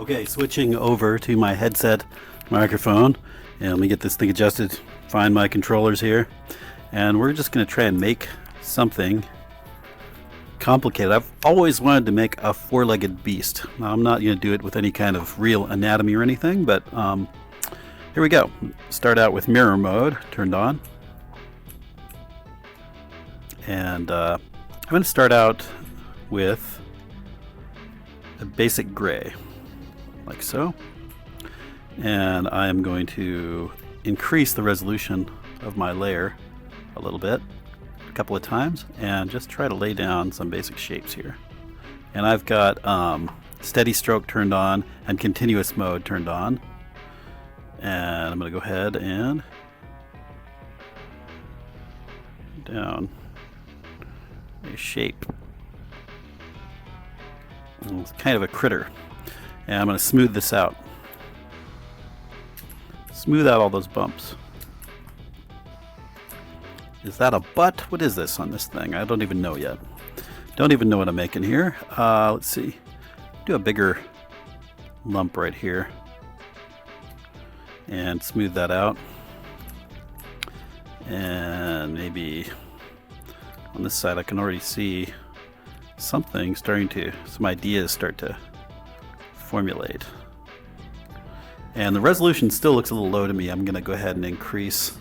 Okay, switching over to my headset microphone, and let me get this thing adjusted, find my controllers here, and we're just going to try and make something complicated. I've always wanted to make a four-legged beast. Now, I'm not going to do it with any kind of real anatomy or anything, but here we go. Start out with mirror mode turned on, and I'm going to start out with a basic gray, like so, and I am going to increase the resolution of my layer a little bit, a couple of times, and just try to lay down some basic shapes here. And I've got steady stroke turned on and continuous mode turned on, and I'm going to go ahead and down a shape. It's kind of a critter. And I'm going to smooth this out. Smooth out all those bumps. Is that a butt? What is this on this thing? I don't even know yet. Don't even know what I'm making here. Let's see. Do a bigger lump right here. And smooth that out. And maybe on this side I can already see something starting to, some ideas start to formulate. And the resolution still looks a little low to me. I'm going to go ahead and increase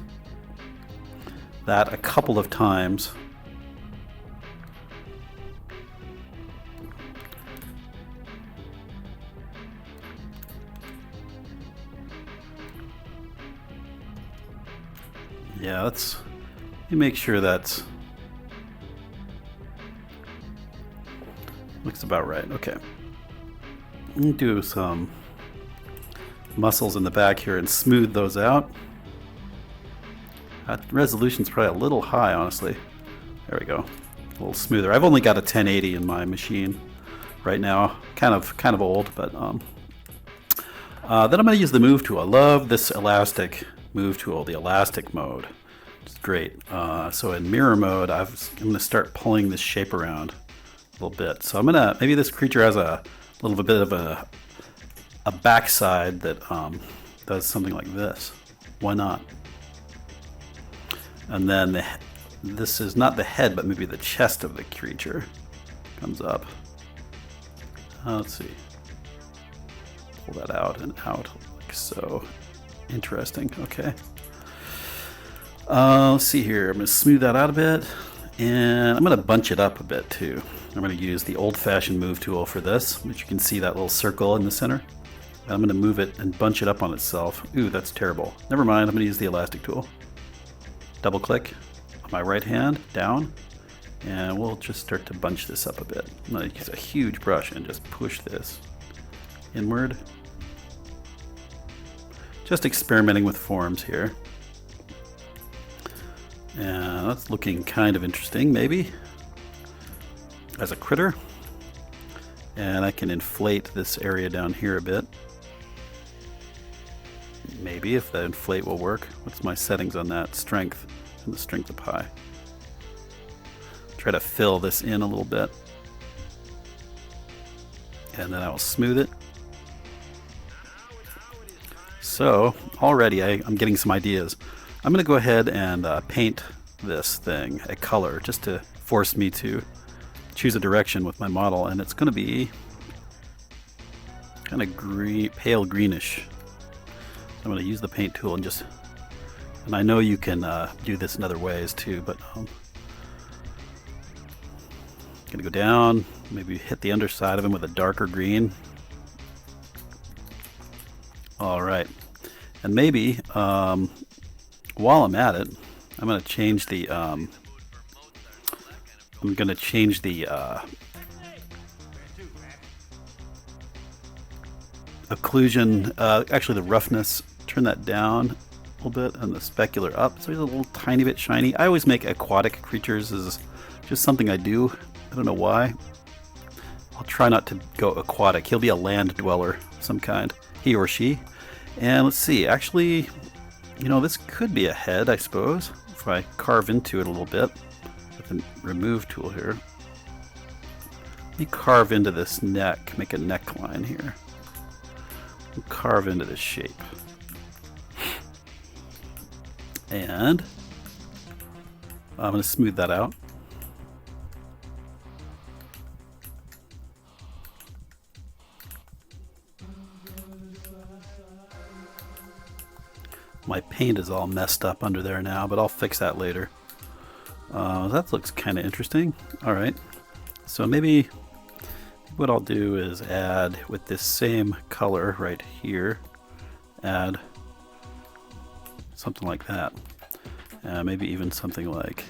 that a couple of times. Yeah, let me make sure that's looks about right. Okay. Let me do some muscles in the back here and smooth those out. That resolution's probably a little high, honestly. There we go. A little smoother. I've only got a 1080 in my machine right now. Kind of old, but then I'm going to use the move tool. I love this elastic move tool, the elastic mode. It's great. So in mirror mode, I'm going to start pulling this shape around a little bit. So I'm gonna, maybe this creature has a little bit of a backside that does something like this. Why not? And then this is not the head, but maybe the chest of the creature comes up. Let's see. Pull that out and out like so. Interesting. Okay. Let's see here. I'm gonna smooth that out a bit, and I'm gonna bunch it up a bit too. I'm going to use the old-fashioned move tool for this, which you can see that little circle in the center. And I'm going to move it and bunch it up on itself. Ooh, that's terrible. Never mind, I'm going to use the elastic tool. Double click on my right hand, down, and we'll just start to bunch this up a bit. I'm going to use a huge brush and just push this inward. Just experimenting with forms here. And that's looking kind of interesting, maybe, as a critter. And I can inflate this area down here a bit. Maybe, if the inflate will work. What's my settings on that? Strength, and the strength up high. Try to fill this in a little bit. And then I will smooth it. So already I'm getting some ideas. I'm going to go ahead and paint this thing a color just to force me to choose a direction with my model, and it's going to be kind of green, pale greenish. I'm going to use the paint tool and just, and I know you can do this in other ways too, but I'm going to go down, maybe hit the underside of him with a darker green. All right, and maybe while I'm at it, I'm going to change the occlusion, actually the roughness, turn that down a little bit, and the specular up, so he's a little tiny bit shiny. I always make aquatic creatures as just something I do. I don't know why. I'll try not to go aquatic. He'll be a land dweller of some kind, he or she. And let's see, actually, you know, this could be a head, I suppose, if I carve into it a little bit with the remove tool here. Let me carve into this neck, make a neckline here. We'll carve into this shape. And I'm going to smooth that out. My paint is all messed up under there now, but I'll fix that later. That looks kind of interesting. All right, so maybe what I'll do is add with this same color right here, add something like that. Maybe even something like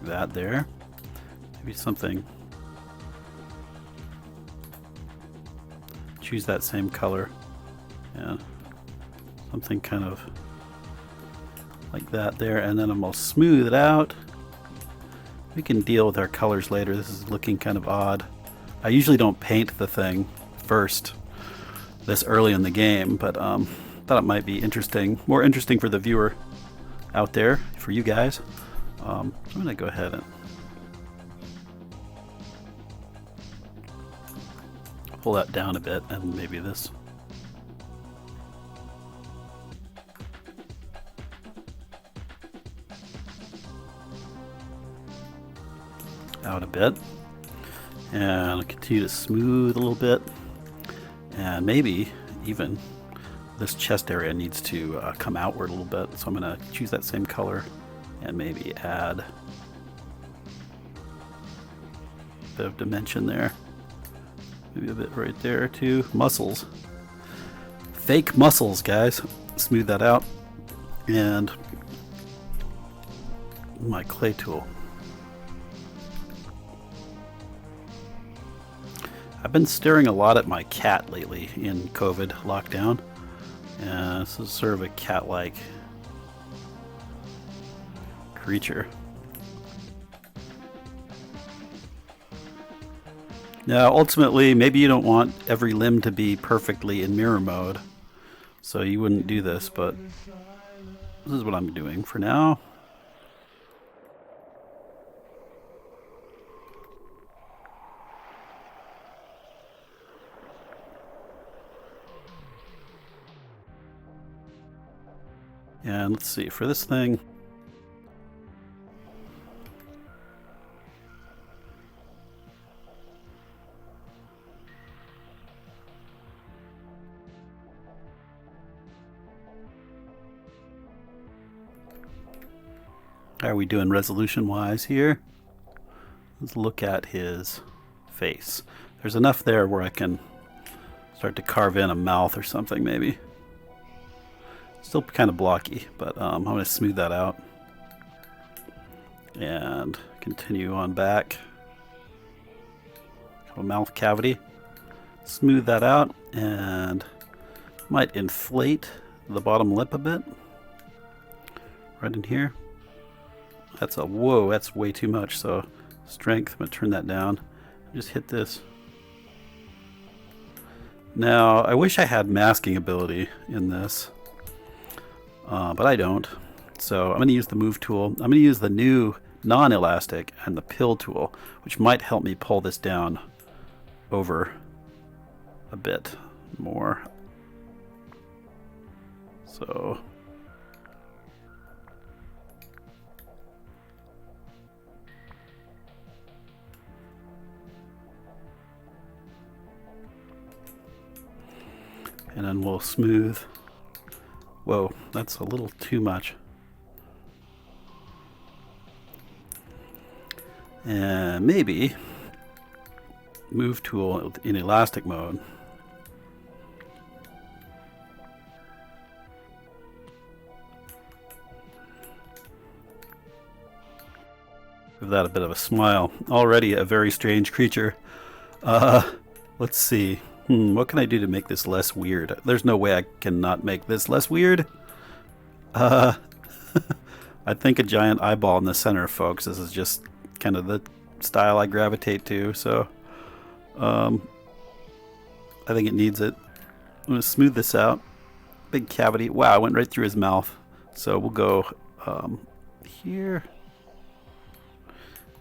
that there. Maybe something. Choose that same color. Yeah. Something kind of like that there, and then I'm going to smooth it out. We can deal with our colors later. This is looking kind of odd. I usually don't paint the thing first this early in the game, but thought it might be interesting, more interesting for the viewer out there, for you guys. I'm going to go ahead and pull that down a bit, and maybe this. Out a bit, and I'll continue to smooth a little bit, and maybe even this chest area needs to come outward a little bit, so I'm going to choose that same color and maybe add a bit of dimension there, maybe a bit right there too. Muscles, fake muscles, guys. Smooth that out, and my clay tool. I've been staring a lot at my cat lately in COVID lockdown, and this is sort of a cat-like creature. Now, ultimately, maybe you don't want every limb to be perfectly in mirror mode, so you wouldn't do this, but this is what I'm doing for now. And let's see, for this thing, how are we doing resolution wise here? Let's look at his face. There's enough there where I can start to carve in a mouth or something maybe. Still kind of blocky, but I'm going to smooth that out and continue on back. A mouth cavity. Smooth that out and might inflate the bottom lip a bit. Right in here. That's a whoa, that's way too much. So strength, I'm going to turn that down. Just hit this. Now, I wish I had masking ability in this. But I don't. So I'm going to use the move tool. I'm going to use the new non-elastic and the pill tool, which might help me pull this down over a bit more. So and then we'll smooth. Whoa, that's a little too much. And maybe move tool in elastic mode. Give that a bit of a smile. Already a very strange creature. Let's see. What can I do to make this less weird? There's no way I can not make this less weird. I think a giant eyeball in the center, folks. This is just kind of the style I gravitate to. So I think it needs it. I'm going to smooth this out. Big cavity. Wow, I went right through his mouth. So we'll go here.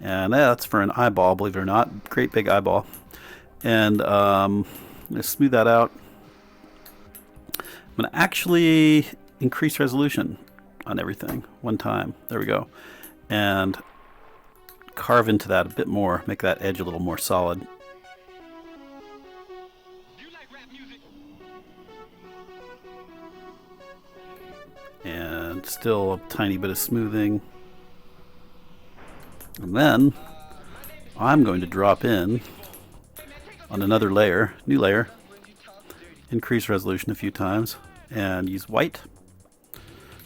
And that's for an eyeball, believe it or not. Great big eyeball. And going to smooth that out. I'm going to actually increase resolution on everything one time. There we go. And carve into that a bit more, make that edge a little more solid. And still a tiny bit of smoothing. And then I'm going to drop in on another layer, new layer, increase resolution a few times, and use white.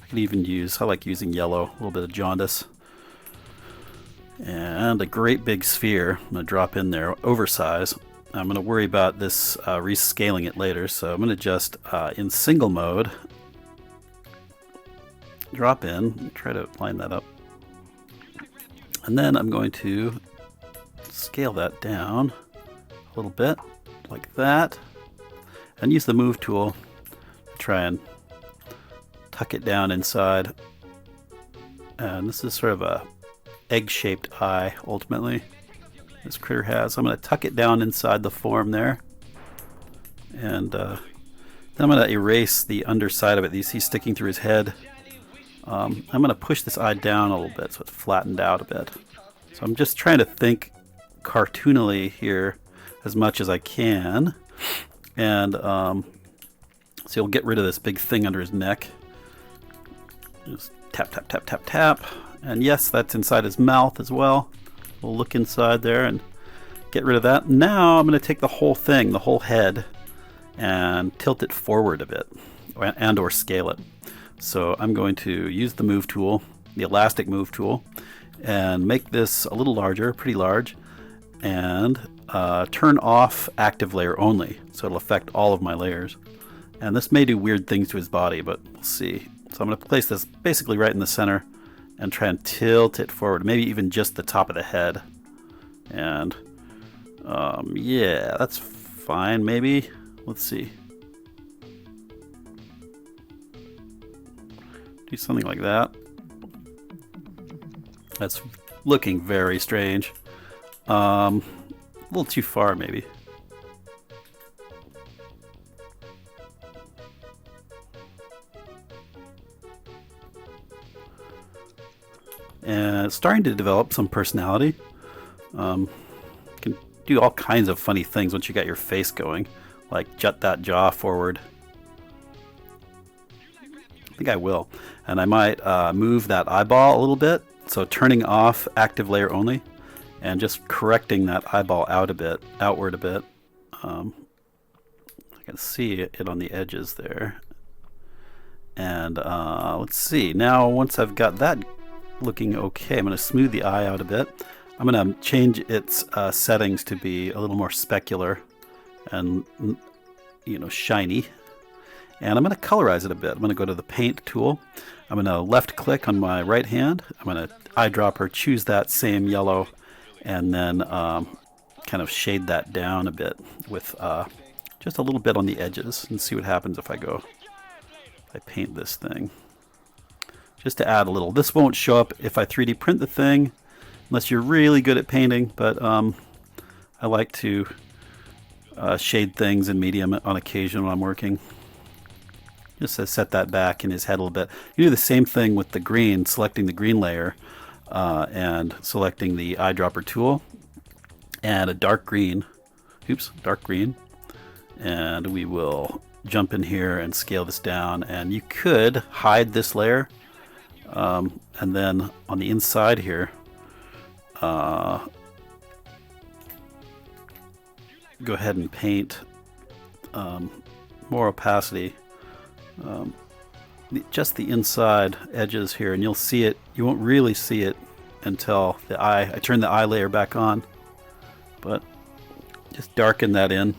I can even use, I like using yellow, a little bit of jaundice. And a great big sphere, I'm going to drop in there, oversize. I'm going to worry about this rescaling it later, so I'm going to just, in single mode, drop in, try to line that up. And then I'm going to scale that down a little bit, like that, and use the move tool to try and tuck it down inside. And this is sort of a egg-shaped eye, ultimately, this critter has. I'm going to tuck it down inside the form there, and then I'm going to erase the underside of it. You see sticking through his head. I'm going to push this eye down a little bit so it's flattened out a bit. So I'm just trying to think cartoonily here as much as I can. And so you'll get rid of this big thing under his neck. Just tap, tap, tap, tap, tap. And yes, that's inside his mouth as well. We'll look inside there and get rid of that. Now I'm going to take the whole thing, the whole head, and tilt it forward a bit, and or scale it. So I'm going to use the move tool, the elastic move tool, and make this a little larger, pretty large, and turn off active layer only, so it'll affect all of my layers. And this may do weird things to his body, but we'll see. So I'm going to place this basically right in the center and try and tilt it forward, maybe even just the top of the head. And yeah, that's fine, maybe. Let's see. Do something like that. That's looking very strange. A little too far, maybe. And it's starting to develop some personality. You can do all kinds of funny things once you got your face going, like jut that jaw forward. I think I will. And I might move that eyeball a little bit, so turning off active layer only and just correcting that eyeball out a bit, outward a bit. I can see it on the edges there. And let's see, now once I've got that looking okay, I'm going to smooth the eye out a bit. I'm going to change its settings to be a little more specular and, you know, shiny. And I'm going to colorize it a bit. I'm going to go to the paint tool. I'm going to left click on my right hand. I'm going to eyedropper, choose that same yellow, and then kind of shade that down a bit with just a little bit on the edges, and see what happens if I paint this thing. Just to add a little. This won't show up if I 3D print the thing, unless you're really good at painting, but I like to shade things in Medium on occasion when I'm working. Just to set that back in his head a little bit. You do the same thing with the green, selecting the green layer and selecting the eyedropper tool and a dark green. Oops, dark green. And we will jump in here and scale this down. And you could hide this layer. And then on the inside here, go ahead and paint more opacity. Just the inside edges here, and you'll see it. You won't really see it until I turn the eye layer back on, but just darken that in.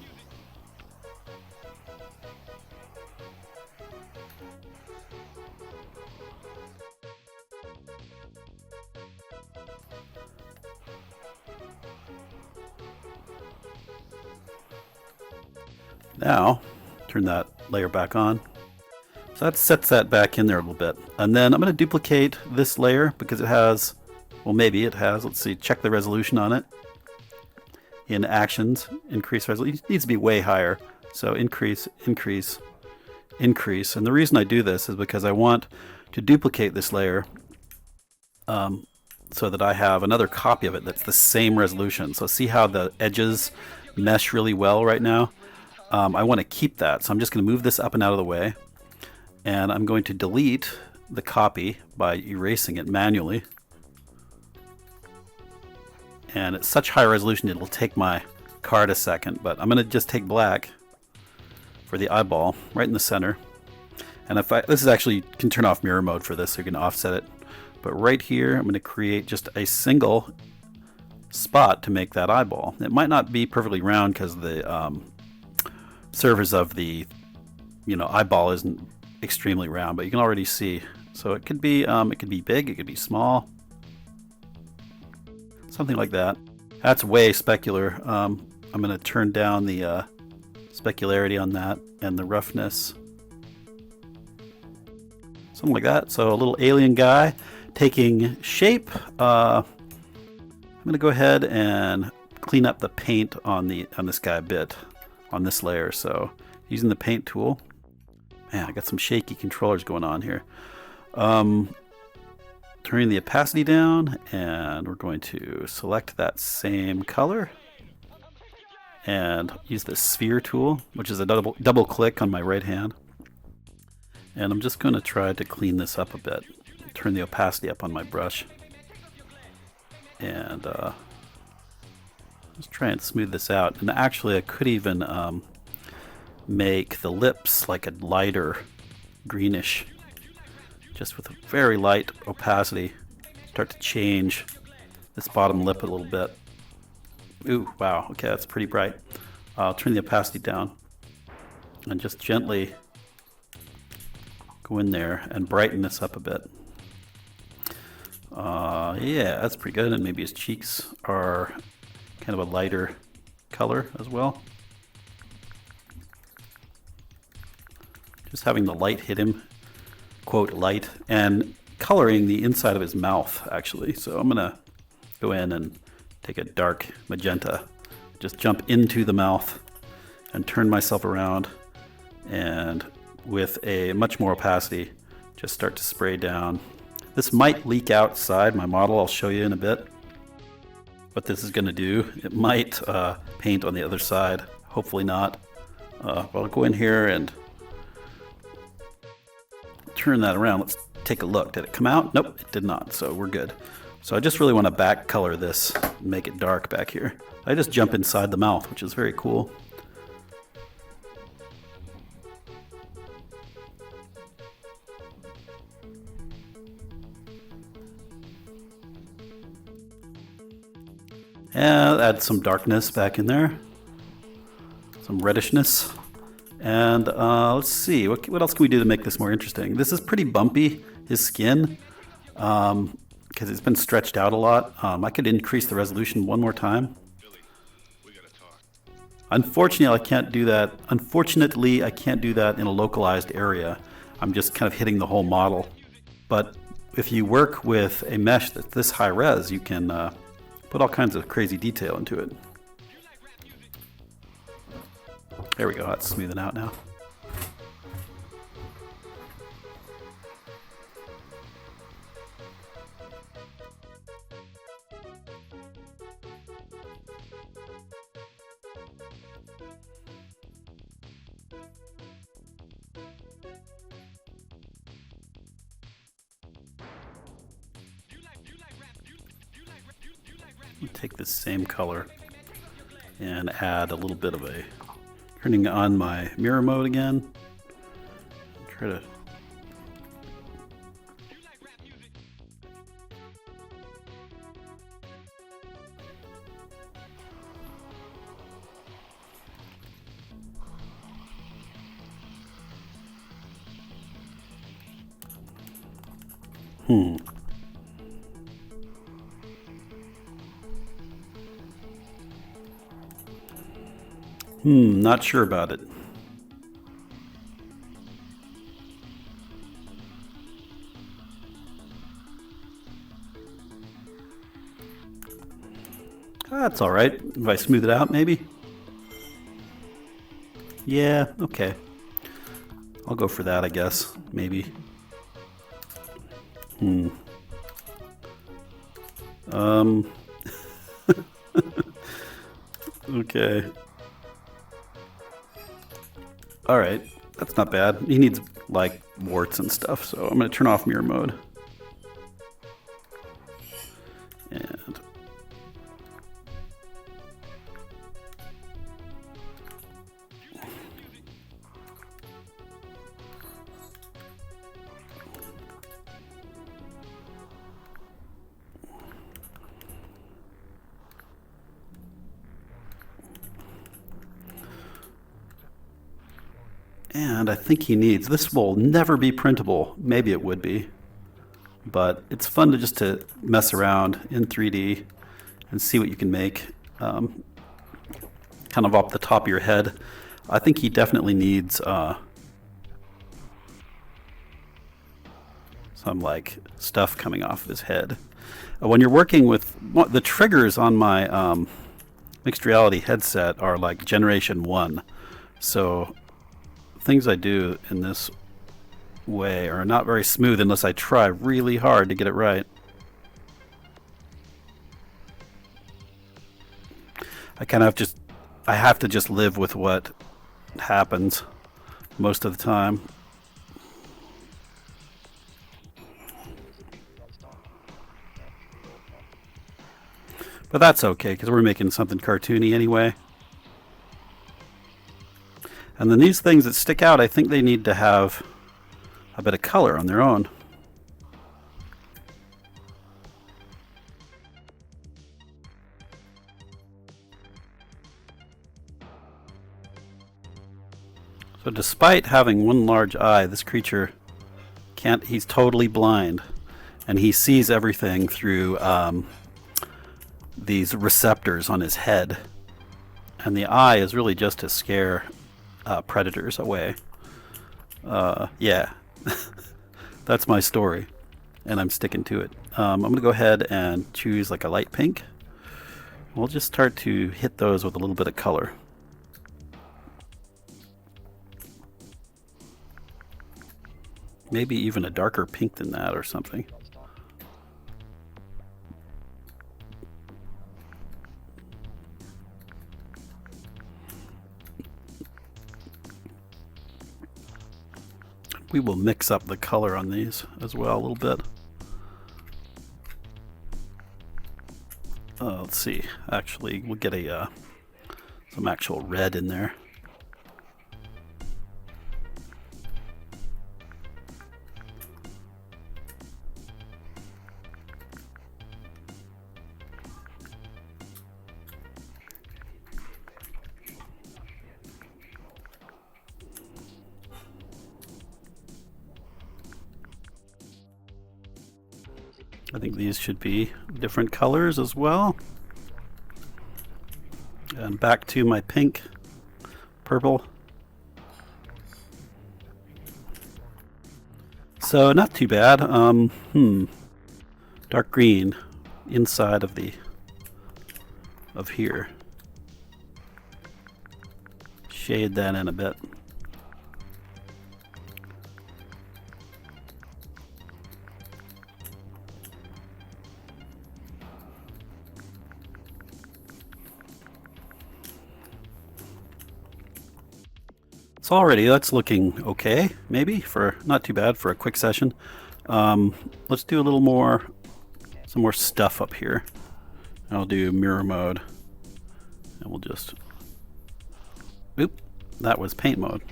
Now, turn that layer back on. So that sets that back in there a little bit. And then I'm going to duplicate this layer because it has, well, maybe it has, let's see, check the resolution on it. in actions, increase resolution. It needs to be way higher. So increase, increase, increase. And the reason I do this is because I want to duplicate this layer so that I have another copy of it that's the same resolution. So see how the edges mesh really well right now? I want to keep that. So I'm just going to move this up and out of the way. And I'm going to delete the copy by erasing it manually. And at such high resolution it'll take my card a second, but I'm going to just take black for the eyeball right in the center. And if this is actually, you can turn off mirror mode for this so you can offset it. But right here I'm going to create just a single spot to make that eyeball. It might not be perfectly round because the surface of the eyeball isn't extremely round, but you can already see. So it could be big, it could be small, something like that. That's way specular. I'm going to turn down the specularity on that and the roughness, something like that. So a little alien guy taking shape. I'm going to go ahead and clean up the paint on this guy a bit on this layer. So using the paint tool. Man, I got some shaky controllers going on here. Turning the opacity down, and we're going to select that same color and use the sphere tool, which is a double click on my right hand. And I'm just going to try to clean this up a bit. Turn the opacity up on my brush. And just try and smooth this out. And actually I could even make the lips like a lighter greenish, just with a very light opacity. Start to change this bottom lip a little bit. Ooh, wow, okay, that's pretty bright. I'll turn the opacity down and just gently go in there and brighten this up a bit. Yeah, that's pretty good. And maybe his cheeks are kind of a lighter color as well. Just having the light hit him, quote light, and coloring the inside of his mouth actually. So I'm gonna go in and take a dark magenta, just jump into the mouth and turn myself around, and with a much more opacity just start to spray down. This might leak outside my model. I'll show you in a bit what this is going to do. It might paint on the other side, hopefully not. But I'll go in here and turn that around. Let's take a look. Did it come out? Nope, it did not, so we're good. So I just really want to back color this and make it dark back here. I just jump inside the mouth, which is very cool. And add some darkness back in there, some reddishness. And let's see, what else can we do to make this more interesting? This is pretty bumpy, his skin, because it's been stretched out a lot. I could increase the resolution one more time. Unfortunately, I can't do that. Unfortunately, I can't do that in a localized area. I'm just kind of hitting the whole model. But if you work with a mesh that's this high res, you can put all kinds of crazy detail into it. There we go, that's smoothing out now. Take this same color and add a little bit of a, turning on my mirror mode again. Try to not sure about it. That's all right. If I smooth it out, maybe? Yeah, okay. I'll go for that, I guess. Maybe. Okay. All right. That's not bad. He needs, like, warts and stuff, so I'm going to turn off mirror mode. And... And I think he needs, this will never be printable. Maybe it would be. But it's fun to just to mess around in 3D and see what you can make kind of off the top of your head. I think he definitely needs some like stuff coming off of his head. When you're working with the triggers on my mixed reality headset are like generation 1. So things I do in this way are not very smooth unless I try really hard to get it right. I have to just live with what happens most of the time. But that's okay because we're making something cartoony anyway. And then these things that stick out, I think they need to have a bit of color on their own. So despite having one large eye, this creature can't, he's totally blind. And he sees everything through these receptors on his head. And the eye is really just to scare predators away. Yeah, that's my story, and I'm sticking to it. I'm going to go ahead and choose like a light pink. We'll just start to hit those with a little bit of color. Maybe even a darker pink than that or something. We will mix up the color on these as well a little bit. Let's see. Actually, we'll get a some actual red in there. I think these should be different colors as well. And back to my pink, purple. So not too bad. Dark green inside of here. Shade that in a bit. So already that's looking okay, maybe, for not too bad for a quick session. Let's do a little more, some more stuff up here. I'll do mirror mode, and we'll just, oop, that was paint mode.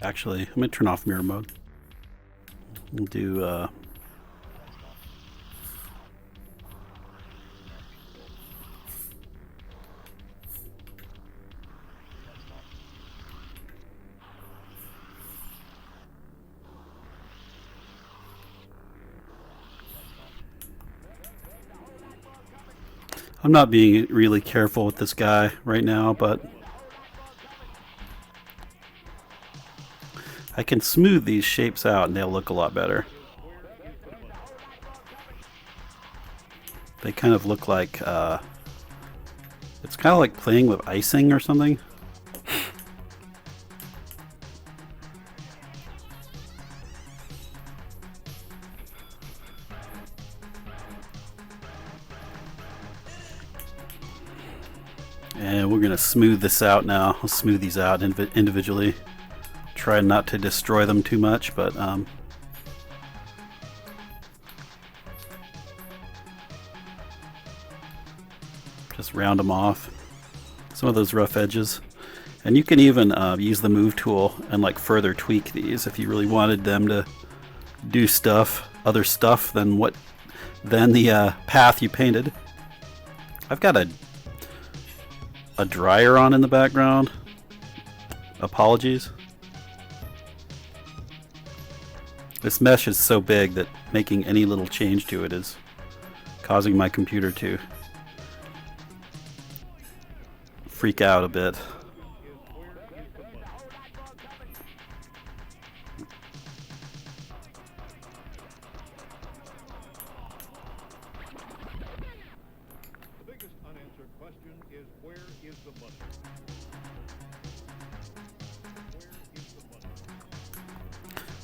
actually, I'm going to turn off mirror mode. We'll do I'm not being really careful with this guy right now, but I can smooth these shapes out and they'll look a lot better. They kind of look like, it's kind of like playing with icing or something. And we're going to smooth this out now. I'll smooth these out individually. Try not to destroy them too much, but just round them off. Some of those rough edges. And you can even use the move tool and like further tweak these if you really wanted them to do stuff, other stuff than the path you painted. I've got a dryer on in the background. Apologies. This mesh is so big that making any little change to it is causing my computer to freak out a bit.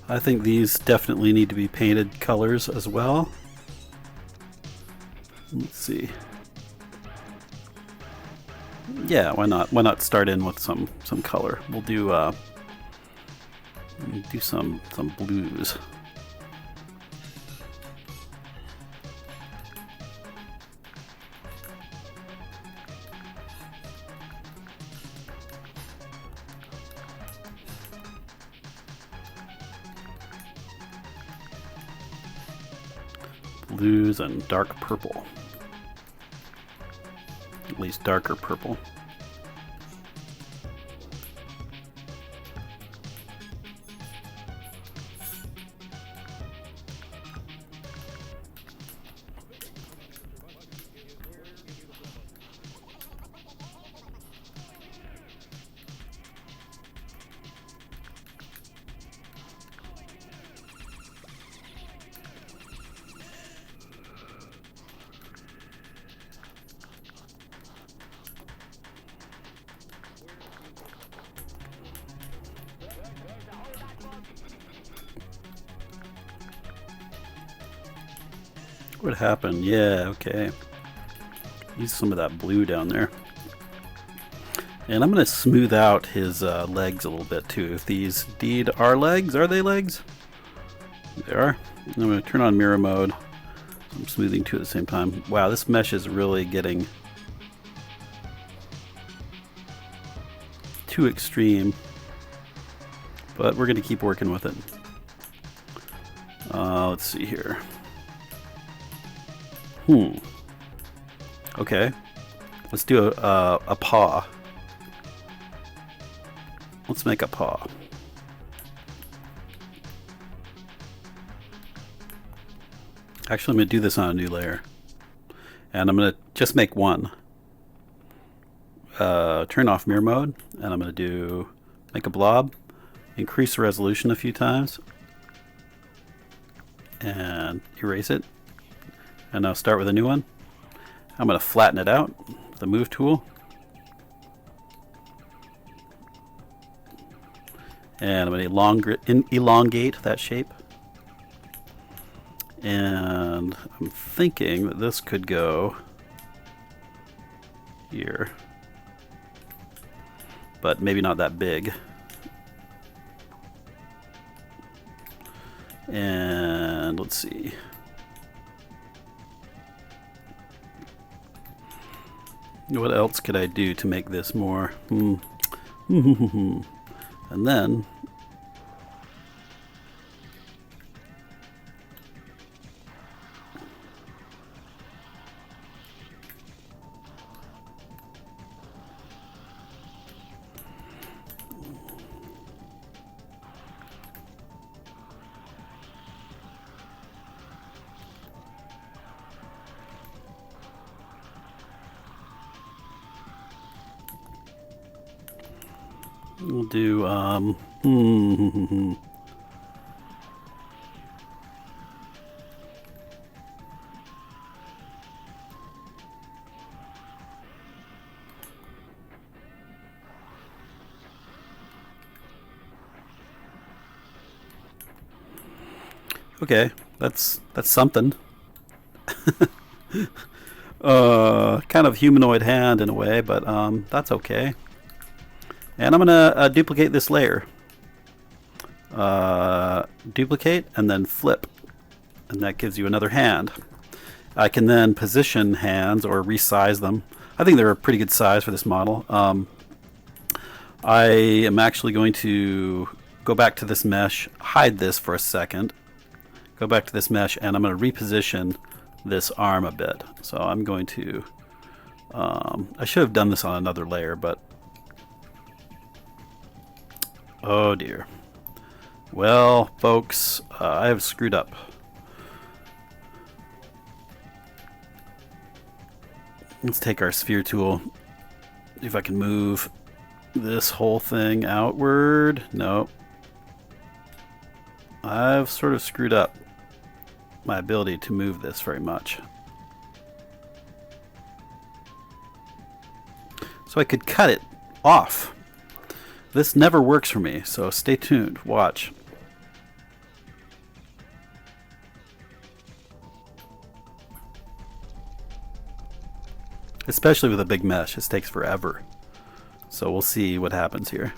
I think these definitely need to be painted colors as well. Let's see. Yeah, why not? Why not start in with some color? We'll do some blues. Blues and dark purple. At least darker purple. What happened? Yeah, okay. Use some of that blue down there. And I'm going to smooth out his legs a little bit too. If these indeed are legs, are they legs? They are. I'm going to turn on mirror mode. I'm smoothing two at the same time. Wow, this mesh is really getting too extreme. But we're going to keep working with it. Let's see here. Okay. Let's do a paw. Let's make a paw. Actually, I'm going to do this on a new layer. And I'm going to just make one. Turn off mirror mode. And I'm going to make a blob. Increase the resolution a few times. And erase it. And now start with a new one. I'm going to flatten it out with the move tool. And I'm going to elongate that shape. And I'm thinking that this could go here. But maybe not that big. And let's see. What else could I do to make this more? And then We'll do, okay, that's something. Kind of humanoid hand in a way, but that's okay. And I'm gonna duplicate this layer. Duplicate and then flip, and that gives you another hand. I can then position hands or resize them. I think they're a pretty good size for this model. I am actually going to go back to this mesh, hide this for a second, go back to this mesh, and I'm going to reposition this arm a bit. So I'm going to, I should have done this on another layer, but oh dear. Well, folks, I have screwed up. Let's take our sphere tool. See if I can move this whole thing outward. No. I've sort of screwed up my ability to move this very much. So I could cut it off. This never works for me, so stay tuned. Watch. Especially with a big mesh, this takes forever. So we'll see what happens here.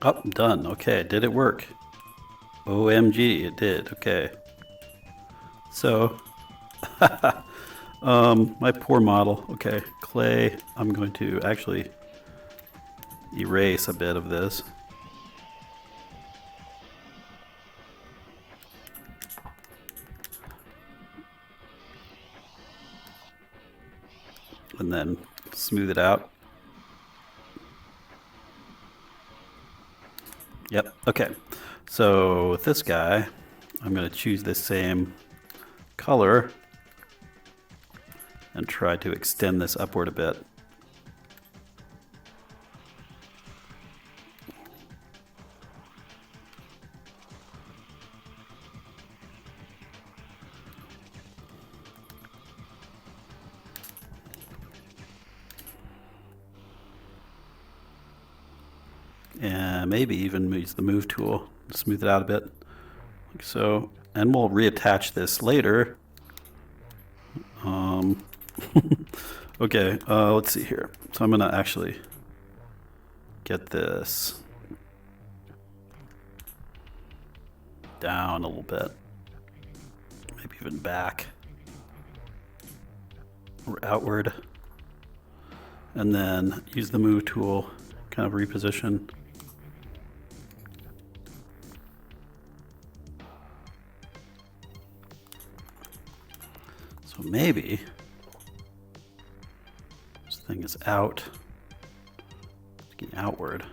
Oh, done. Okay, did it work? OMG, it did. Okay. So, my poor model. Okay, clay. I'm going to actually erase a bit of this. And then smooth it out. Yep, okay. So with this guy, I'm going to choose this same color and try to extend this upward a bit. And maybe even use the move tool to smooth it out a bit, like so. And we'll reattach this later. Okay, let's see here. So I'm going to actually get this down a little bit, maybe even back or outward, and then use the move tool, kind of reposition. So maybe this thing is out, looking outward,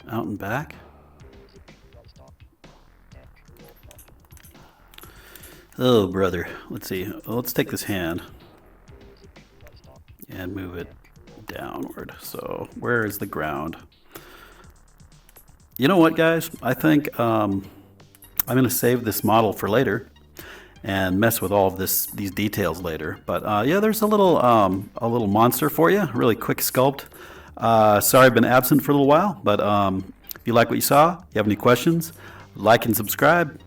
out and back. Oh, brother. Let's see. Well, let's take this hand and move it downward. So where is the ground? You know what, guys? I think I'm going to save this model for later and mess with all of these details later. But yeah, there's a little monster for you. Really quick sculpt. Sorry I've been absent for a little while, but if you like what you saw, you have any questions, like and subscribe.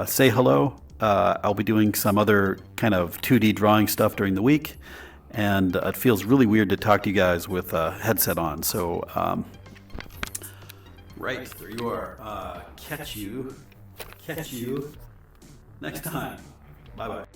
Say hello. I'll be doing some other kind of 2D drawing stuff during the week, and it feels really weird to talk to you guys with a headset on. So right, there you are. Catch you next time. Bye-bye.